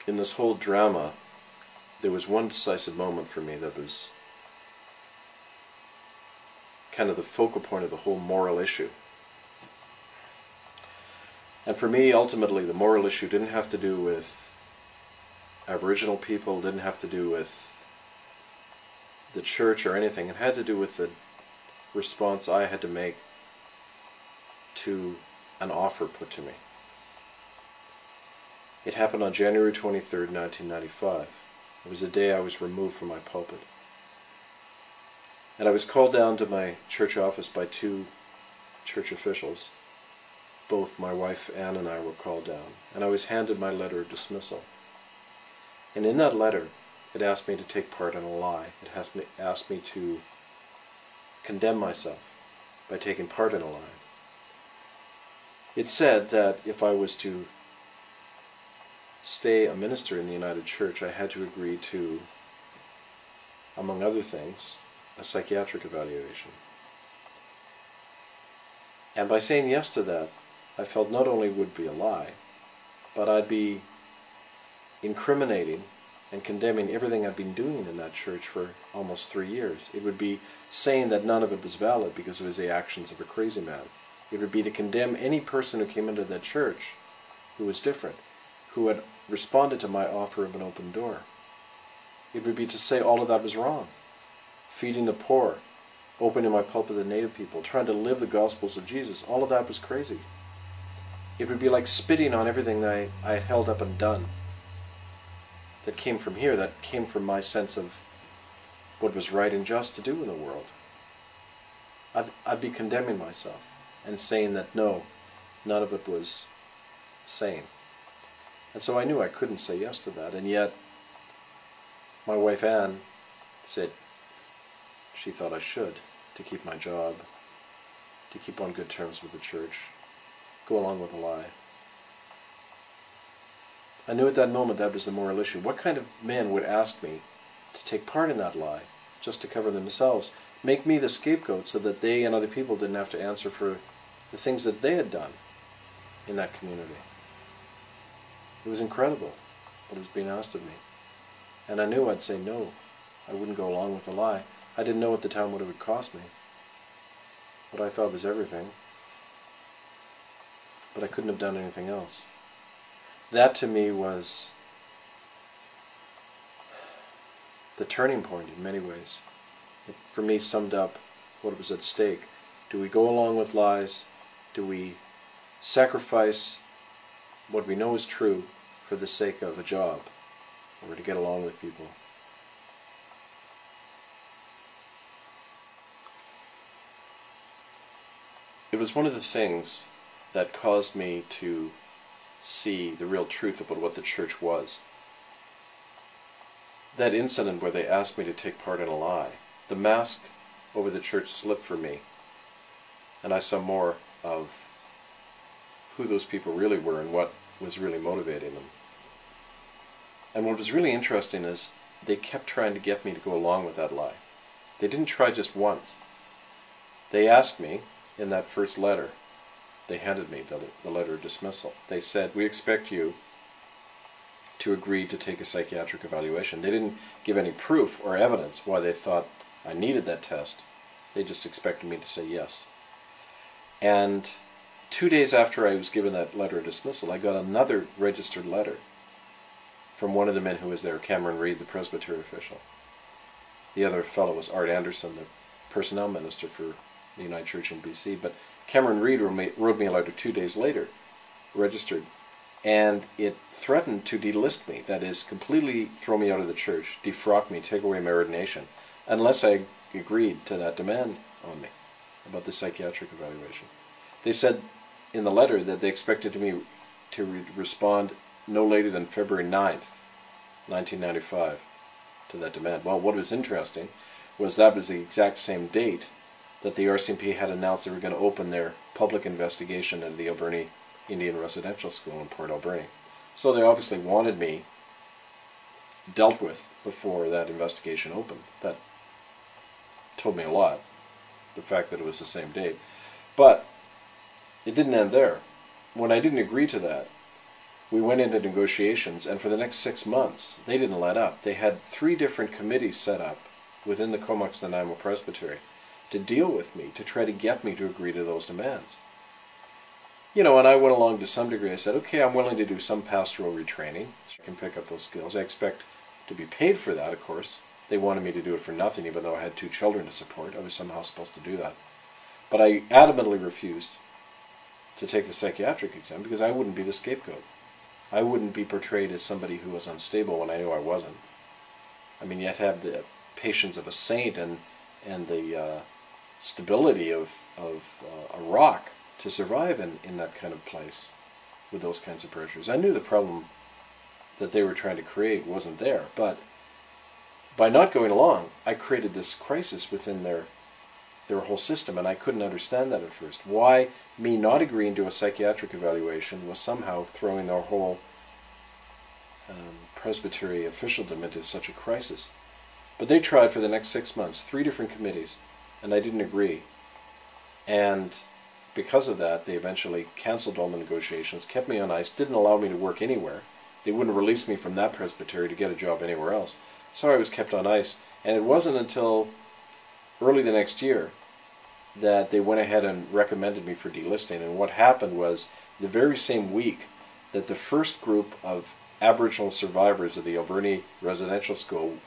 in this whole drama, there was one decisive moment for me that was kind of the focal point of the whole moral issue. And for me, ultimately, the moral issue didn't have to do with Aboriginal people, didn't have to do with the church or anything. It had to do with the response I had to make to an offer put to me. It happened on January 23rd, 1995. It was the day I was removed from my pulpit. And I was called down to my church office by two church officials. Both my wife Anne and I were called down, and I was handed my letter of dismissal. And in that letter, it asked me to take part in a lie. It asked me to condemn myself by taking part in a lie. It said that if I was to stay a minister in the United Church, I had to agree to, among other things, a psychiatric evaluation. And by saying yes to that, I felt not only would it be a lie, but I'd be incriminating and condemning everything I'd been doing in that church for almost 3 years. It would be saying that none of it was valid because it was the actions of a crazy man. It would be to condemn any person who came into that church who was different, who had responded to my offer of an open door. It would be to say all of that was wrong. Feeding the poor, opening my pulpit to Native people, trying to live the Gospels of Jesus, all of that was crazy. It would be like spitting on everything that I had held up and done that came from here, that came from my sense of what was right and just to do in the world. I'd be condemning myself and saying that no, none of it was sane. And so I knew I couldn't say yes to that, and yet my wife Anne said she thought I should, to keep my job, to keep on good terms with the church, go along with a lie. I knew at that moment that was the moral issue. What kind of men would ask me to take part in that lie, just to cover themselves, make me the scapegoat so that they and other people didn't have to answer for the things that they had done in that community? It was incredible what was being asked of me. And I knew I'd say no. I wouldn't go along with the lie. I didn't know at the time what it would cost me. What I thought was everything. But I couldn't have done anything else. That to me was the turning point in many ways. It, for me, summed up what was at stake. Do we go along with lies? Do we sacrifice what we know is true for the sake of a job or to get along with people? It was one of the things that caused me to see the real truth about what the church was. That incident where they asked me to take part in a lie, the mask over the church slipped for me, and I saw more of who those people really were and what was really motivating them. And what was really interesting is they kept trying to get me to go along with that lie. They didn't try just once. They asked me in that first letter, they handed me the letter of dismissal. They said, we expect you to agree to take a psychiatric evaluation. They didn't give any proof or evidence why they thought I needed that test. They just expected me to say yes. And 2 days after I was given that letter of dismissal, I got another registered letter from one of the men who was there, Cameron Reed, the Presbytery official. The other fellow was Art Anderson, the personnel minister for the United Church in BC. But Cameron Reed wrote me a letter 2 days later, registered, and it threatened to delist me, that is, completely throw me out of the church, defrock me, take away my ordination, unless I agreed to that demand on me about the psychiatric evaluation. They said in the letter that they expected me to respond no later than February 9th, 1995, to that demand. Well, what was interesting was that was the exact same date that the RCMP had announced they were going to open their public investigation into the Alberni Indian Residential School in Port Alberni. So they obviously wanted me dealt with before that investigation opened. That told me a lot, the fact that it was the same date. But it didn't end there. When I didn't agree to that, we went into negotiations, and for the next 6 months, they didn't let up. They had 3 different committees set up within the Comox Nanaimo Presbytery to deal with me, to try to get me to agree to those demands. You know, and I went along to some degree. I said, okay, I'm willing to do some pastoral retraining. I can pick up those skills. I expect to be paid for that, of course. They wanted me to do it for nothing, even though I had 2 children to support. I was somehow supposed to do that. But I adamantly refused to take the psychiatric exam because I wouldn't be the scapegoat. I wouldn't be portrayed as somebody who was unstable when I knew I wasn't. I mean, yet have the patience of a saint and the stability of a rock to survive in that kind of place with those kinds of pressures. I knew the problem that they were trying to create wasn't there, but by not going along, I created this crisis within their whole system, and I couldn't understand that at first. Why me not agreeing to a psychiatric evaluation was somehow throwing their whole presbytery officialdom into such a crisis. But they tried for the next 6 months, 3 different committees, and I didn't agree. And because of that, they eventually canceled all the negotiations, kept me on ice, didn't allow me to work anywhere. They wouldn't release me from that presbytery to get a job anywhere else. So I was kept on ice, and it wasn't until early the next year that they went ahead and recommended me for delisting. And what happened was, the very same week that the first group of Aboriginal survivors of the Alberni residential school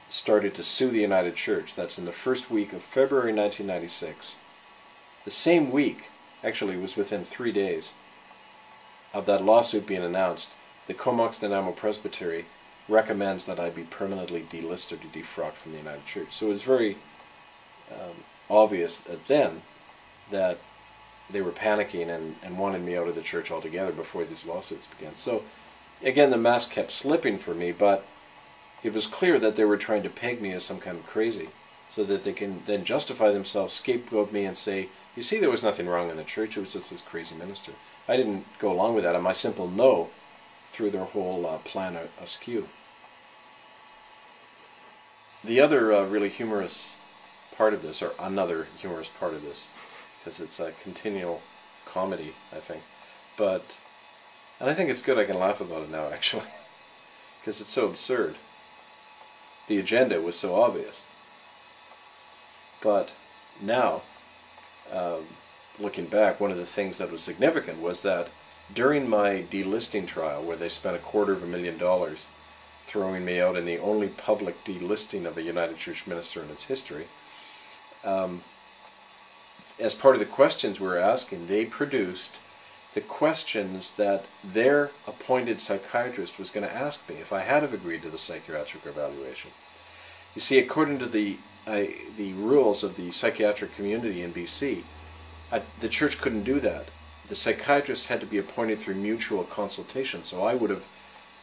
started to sue the United Church, that's in the first week of February 1996, the same week, actually it was within 3 days of that lawsuit being announced, the Comox Nanaimo Presbytery recommends that I be permanently delisted or defrocked from the United Church. So it was very obvious then that they were panicking and wanted me out of the church altogether before these lawsuits began. So again, the mask kept slipping for me, but it was clear that they were trying to peg me as some kind of crazy so that they can then justify themselves, scapegoat me and say, you see, there was nothing wrong in the church, it was just this crazy minister. I didn't go along with that, and my simple no threw their whole plan askew. The other really humorous part of this, or another humorous part of this, because it's a continual comedy, I think, and I think it's good I can laugh about it now, actually, because it's so absurd. The agenda was so obvious. But now, looking back, one of the things that was significant was that during my delisting trial, where they spent $250,000 throwing me out in the only public delisting of a United Church minister in its history, as part of the questions we were asking, they produced the questions that their appointed psychiatrist was going to ask me if I had have agreed to the psychiatric evaluation. You see, according to the rules of the psychiatric community in BC, the church couldn't do that. The psychiatrist had to be appointed through mutual consultation, so I would have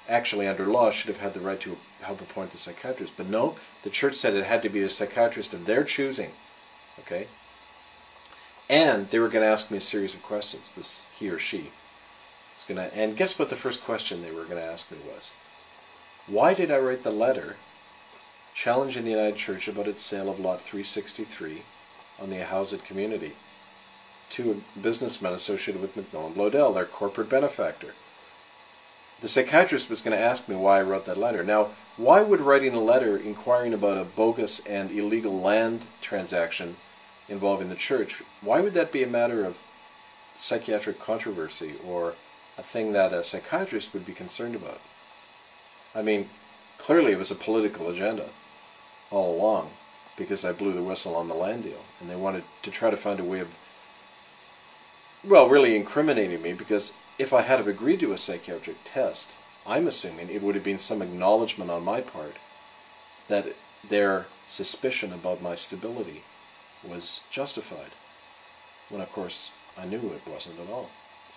actually, under law, should have had the right to help appoint the psychiatrist. But no, the church said it had to be the psychiatrist of their choosing. Okay? And they were going to ask me a series of questions, this he or she. And guess what the first question they were going to ask me was? Why did I write the letter challenging the United Church about its sale of Lot 363 on the Ahousaht community to a businessman associated with McMillan Lodell, their corporate benefactor? The psychiatrist was going to ask me why I wrote that letter. Now, why would writing a letter inquiring about a bogus and illegal land transaction involving the church, why would that be a matter of psychiatric controversy or a thing that a psychiatrist would be concerned about? I mean, clearly it was a political agenda all along, because I blew the whistle on the land deal, and they wanted to try to find a way of, well, really incriminating me, because if I had have agreed to a psychiatric test, I'm assuming it would have been some acknowledgement on my part that their suspicion about my stability was justified, when of course I knew it wasn't at all.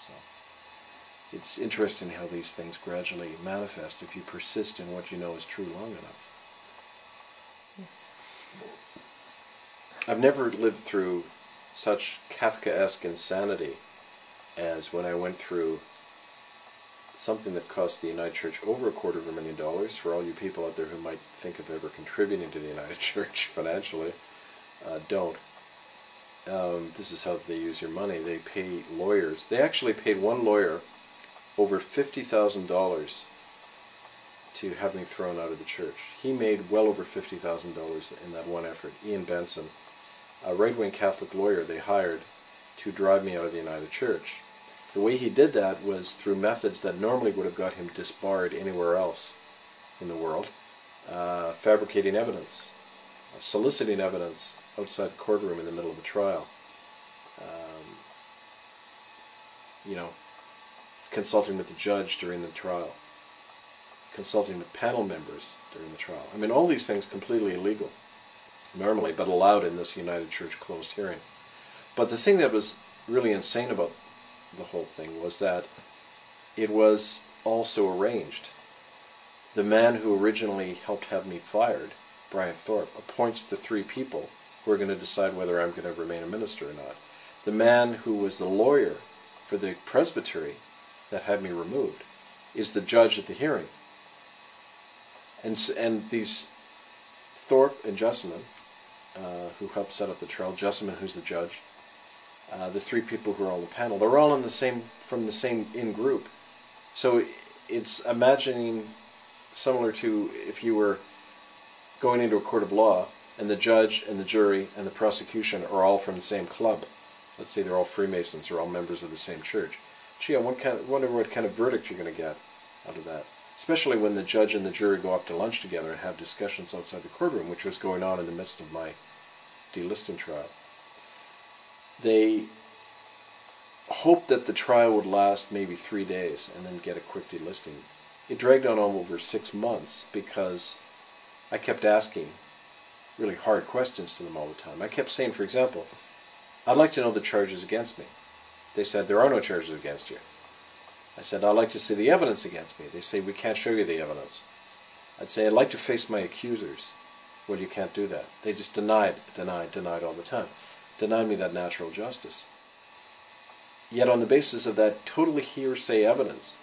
So it's interesting how these things gradually manifest if you persist in what you know is true long enough. I've never lived through such Kafkaesque insanity as when I went through something that cost the United Church over $250,000. For all you people out there who might think of ever contributing to the United Church financially, don't. This is how they use your money. They pay lawyers. They actually paid one lawyer over $50,000 to have me thrown out of the church. He made well over $50,000 in that one effort. Ian Benson, a right-wing Catholic lawyer they hired to drive me out of the United Church. The way he did that was through methods that normally would have got him disbarred anywhere else in the world. Fabricating evidence, soliciting evidence outside the courtroom in the middle of a trial, consulting with the judge during the trial, consulting with panel members during the trial. I mean, all these things completely illegal normally, but allowed in this United Church closed hearing. But the thing that was really insane about the whole thing was that it was also arranged. The man who originally helped have me fired, Brian Thorpe, appoints the three people who are going to decide whether I'm going to remain a minister or not. The man who was the lawyer for the presbytery that had me removed is the judge at the hearing. And these Thorpe and Jessamine, who helped set up the trial, Jessamine, who's the judge, the three people who are on the panel, they're all from the same in-group. So it's imagining similar to if you were going into a court of law and the judge and the jury and the prosecution are all from the same club. Let's say they're all Freemasons, or all members of the same church. Gee, I wonder what kind of verdict you're going to get out of that. Especially when the judge and the jury go off to lunch together and have discussions outside the courtroom, which was going on in the midst of my delisting trial. They hoped that the trial would last maybe 3 days and then get a quick delisting. It dragged on over 6 months because I kept asking really hard questions to them all the time. I kept saying, for example, I'd like to know the charges against me. They said, there are no charges against you. I said, I'd like to see the evidence against me. They say, we can't show you the evidence. I'd say, I'd like to face my accusers. Well, you can't do that. They just denied all the time. Denied me that natural justice. Yet on the basis of that totally hearsay evidence,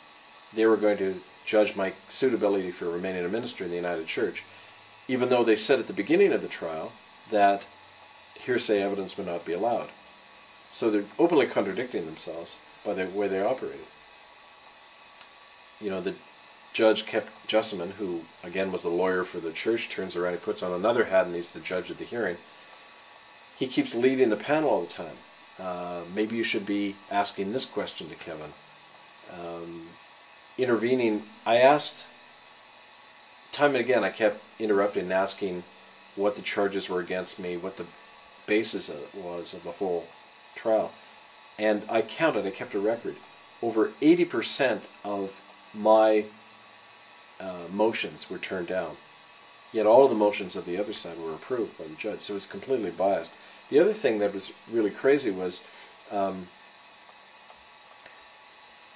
they were going to judge my suitability for remaining a minister in the United Church, even though they said at the beginning of the trial that hearsay evidence would not be allowed. So they're openly contradicting themselves by the way they operated. You know, the judge kept Jessamine, who again was the lawyer for the church, turns around, he puts on another hat and he's the judge at the hearing. He keeps leading the panel all the time. Maybe you should be asking this question to Kevin. Intervening, I asked, time and again I kept interrupting and asking what the charges were against me, what the basis was of the whole trial. And I counted, I kept a record. Over 80% of my motions were turned down. Yet all of the motions of the other side were approved by the judge, so it was completely biased. The other thing that was really crazy was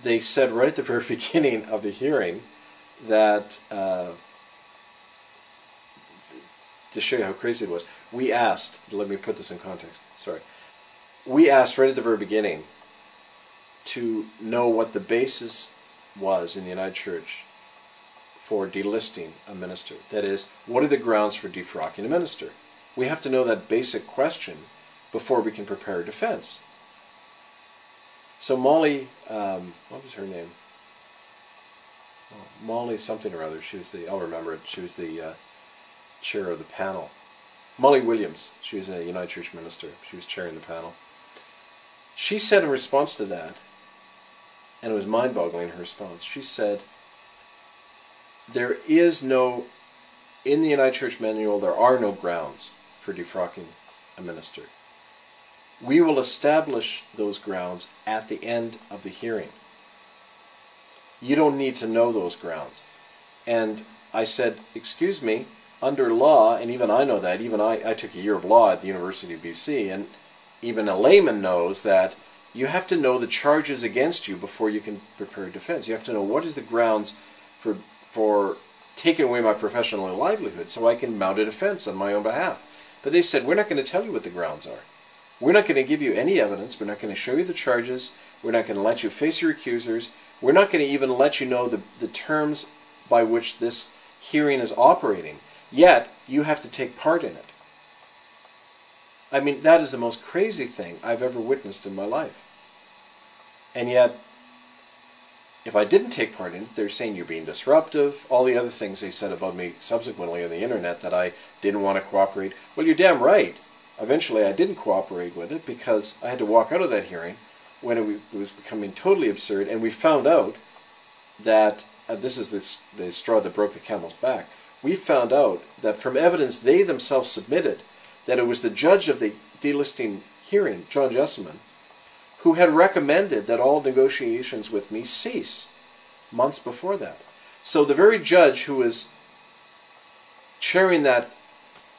they said right at the very beginning of the hearing that, to show you how crazy it was, we asked, let me put this in context, sorry. We asked right at the very beginning to know what the basis was in the United Church for delisting a minister. That is, what are the grounds for defrocking a minister? We have to know that basic question before we can prepare a defense. So Molly, what was her name? Oh, Molly something or other. She was I'll remember it. She was the chair of the panel. Molly Williams. She was a United Church minister. She was chairing the panel. She said in response to that, and it was mind-boggling her response, she said, there is no, in the United Church manual, there are no grounds for defrocking a minister. We will establish those grounds at the end of the hearing. You don't need to know those grounds. And I said, excuse me, under law, and even I know that, even I took a year of law at the University of BC, and even a layman knows that you have to know the charges against you before you can prepare a defense. You have to know what is the grounds for taking away my professional livelihood so I can mount a defense on my own behalf. But they said, we're not going to tell you what the grounds are. We're not going to give you any evidence. We're not going to show you the charges. We're not going to let you face your accusers. We're not going to even let you know the terms by which this hearing is operating. Yet, you have to take part in it. I mean, that is the most crazy thing I've ever witnessed in my life. And yet, if I didn't take part in it, they're saying you're being disruptive, all the other things they said about me subsequently on the internet, that I didn't want to cooperate. Well, you're damn right. Eventually I didn't cooperate with it because I had to walk out of that hearing when it was becoming totally absurd, and we found out that, this is the straw that broke the camel's back, we found out that from evidence they themselves submitted, that it was the judge of the delisting hearing, John Jessamine, who had recommended that all negotiations with me cease months before that. So the very judge who was chairing that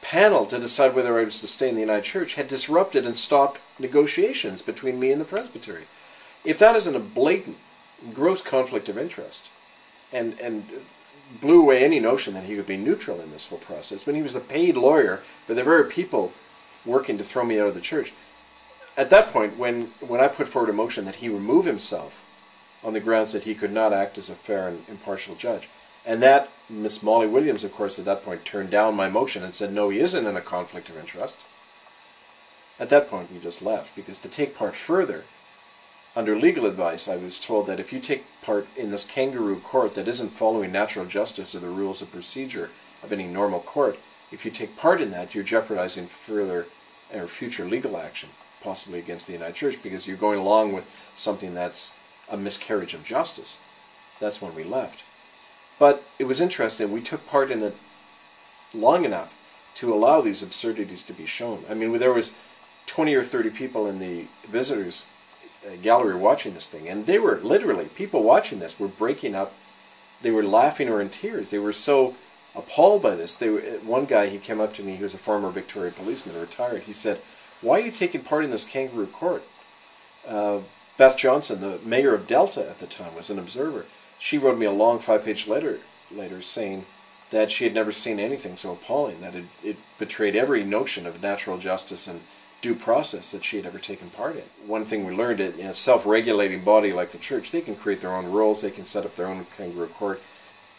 panel to decide whether I was to stay in the United Church had disrupted and stopped negotiations between me and the presbytery. If that isn't a blatant, gross conflict of interest, and blew away any notion that he could be neutral in this whole process, when he was the paid lawyer for the very people working to throw me out of the church. At that point, when I put forward a motion that he remove himself on the grounds that he could not act as a fair and impartial judge, and that Miss Molly Williams, of course, at that point turned down my motion and said, no, he isn't in a conflict of interest. At that point, we just left, because to take part further, under legal advice, I was told that if you take part in this kangaroo court that isn't following natural justice or the rules of procedure of any normal court, if you take part in that, you're jeopardizing further or future legal action, possibly against the United Church, because you're going along with something that's a miscarriage of justice. That's when we left. But it was interesting. We took part in it long enough to allow these absurdities to be shown. I mean, there was 20 or 30 people in the visitors' gallery watching this thing, and they were literally, people watching this were breaking up. They were laughing or in tears. They were so appalled by this. One guy, he came up to me, he was a former Victoria policeman, retired. He said, why are you taking part in this kangaroo court? Beth Johnson, the mayor of Delta at the time, was an observer. She wrote me a long 5-page letter later saying that she had never seen anything so appalling, that it betrayed every notion of natural justice and due process that she had ever taken part in. One thing we learned, in a self-regulating body like the church, they can create their own rules, they can set up their own kangaroo court,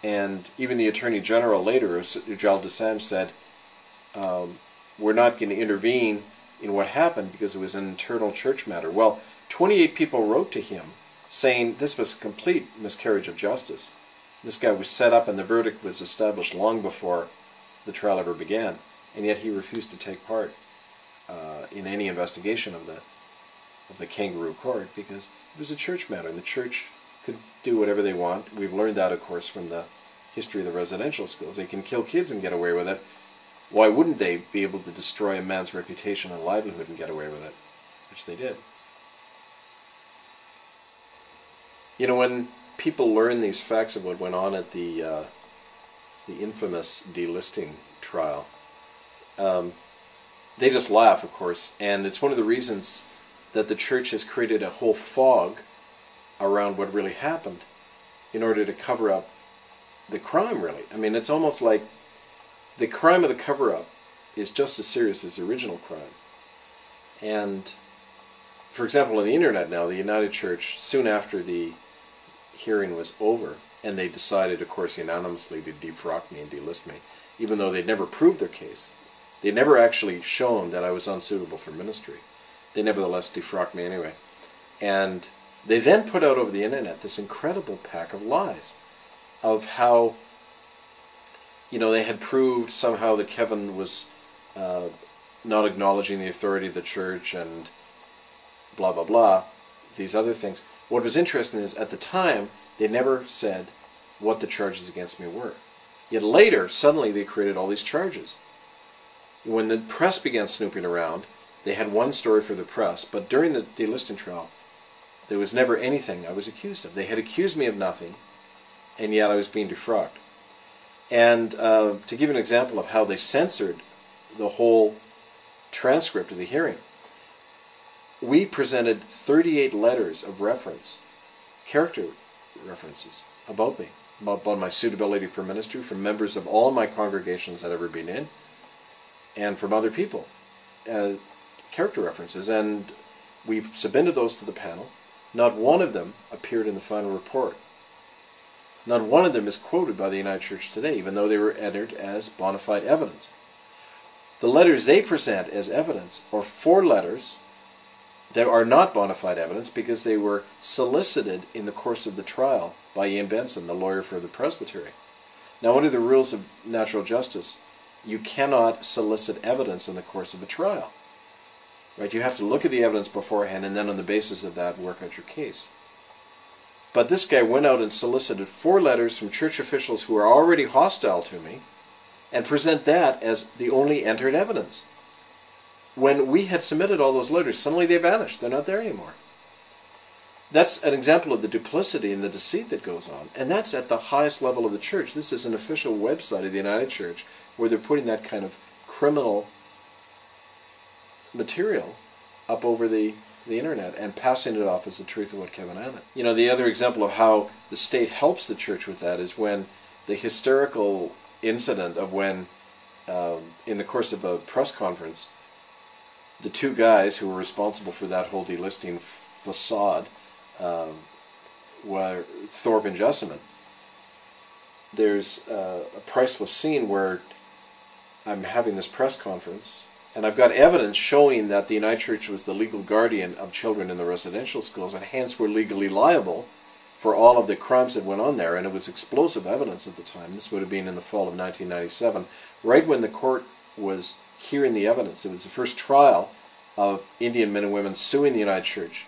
and even the Attorney General later, Ujjal Dosanjh, said, we're not going to intervene in what happened because it was an internal church matter. Well, 28 people wrote to him saying this was a complete miscarriage of justice. This guy was set up and the verdict was established long before the trial ever began, and yet he refused to take part in any investigation of the kangaroo court because it was a church matter, and the church could do whatever they want. We've learned that, of course, from the history of the residential schools. They can kill kids and get away with it. Why wouldn't they be able to destroy a man's reputation and livelihood and get away with it? Which they did. You know, when people learn these facts of what went on at the infamous delisting trial, they just laugh, of course, and it's one of the reasons that the church has created a whole fog around what really happened in order to cover up the crime, really. I mean, it's almost like the crime of the cover-up is just as serious as the original crime. And, for example, on the internet now, the United Church, soon after the hearing was over, and they decided, of course, unanimously to defrock me and delist me, even though they'd never proved their case. They'd never actually shown that I was unsuitable for ministry. They nevertheless defrocked me anyway. And they then put out over the internet this incredible pack of lies of how, you know, they had proved somehow that Kevin was not acknowledging the authority of the church and blah, blah, blah, these other things. What was interesting is, at the time, they never said what the charges against me were. Yet later, suddenly they created all these charges. When the press began snooping around, they had one story for the press, but during the delisting trial, there was never anything I was accused of. They had accused me of nothing, and yet I was being defrocked. And to give you an example of how they censored the whole transcript of the hearing, we presented 38 letters of reference, character references about me, about my suitability for ministry, from members of all my congregations I'd ever been in, and from other people, character references. And we submitted those to the panel. Not one of them appeared in the final report. Not one of them is quoted by the United Church today, even though they were entered as bona fide evidence. The letters they present as evidence are 4 letters that are not bona fide evidence because they were solicited in the course of the trial by Ian Benson, the lawyer for the presbytery. Now, under the rules of natural justice, you cannot solicit evidence in the course of a trial. Right? You have to look at the evidence beforehand and then on the basis of that work out your case. But this guy went out and solicited 4 letters from church officials who are already hostile to me and present that as the only entered evidence. When we had submitted all those letters, suddenly they vanished. They're not there anymore. That's an example of the duplicity and the deceit that goes on. And that's at the highest level of the church. This is an official website of the United Church where they're putting that kind of criminal material up over the internet and passing it off as the truth of what Kevin Annett. You know, the other example of how the state helps the church with that is when the hysterical incident of when, in the course of a press conference, the 2 guys who were responsible for that whole delisting facade were Thorpe and Jessamine. There's a priceless scene where I'm having this press conference, and I've got evidence showing that the United Church was the legal guardian of children in the residential schools, and hence were legally liable for all of the crimes that went on there, and it was explosive evidence at the time. This would have been in the fall of 1997, right when the court was hearing the evidence. It was the first trial of Indian men and women suing the United Church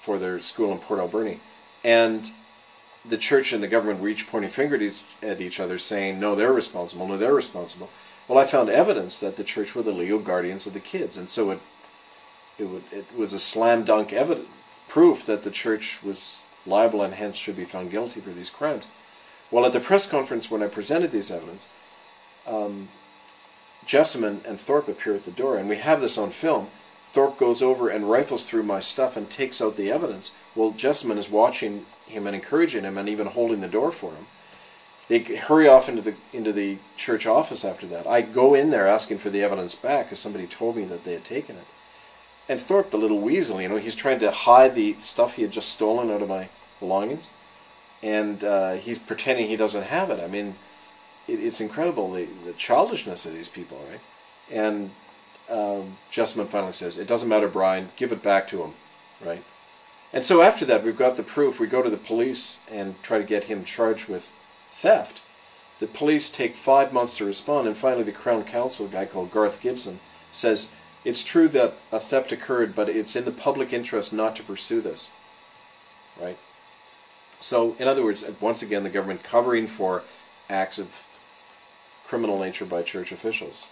for their school in Port Alberni. And the church and the government were each pointing fingers at each other saying, no, they're responsible, no, they're responsible. Well, I found evidence that the church were the legal guardians of the kids, and so it was a slam dunk proof that the church was liable and hence should be found guilty for these crimes. Well, at the press conference when I presented these evidence, Jessamine and Thorpe appear at the door, and we have this on film. Thorpe goes over and rifles through my stuff and takes out the evidence. Well, Jessamine is watching him and encouraging him and even holding the door for him. They hurry off into the church office after that. I go in there asking for the evidence back because somebody told me that they had taken it. And Thorpe, the little weasel, you know, he's trying to hide the stuff he had just stolen out of my belongings, and he's pretending he doesn't have it. I mean, it's incredible, the childishness of these people, right? And Jessamine finally says, it doesn't matter, Brian, give it back to him, right? And so after that, we've got the proof. We go to the police and try to get him charged with theft. The police take 5 months to respond, and finally the Crown Counsel, a guy called Garth Gibson, says, it's true that a theft occurred, but it's in the public interest not to pursue this, right? So, in other words, once again, the government covering for acts of criminal nature by church officials.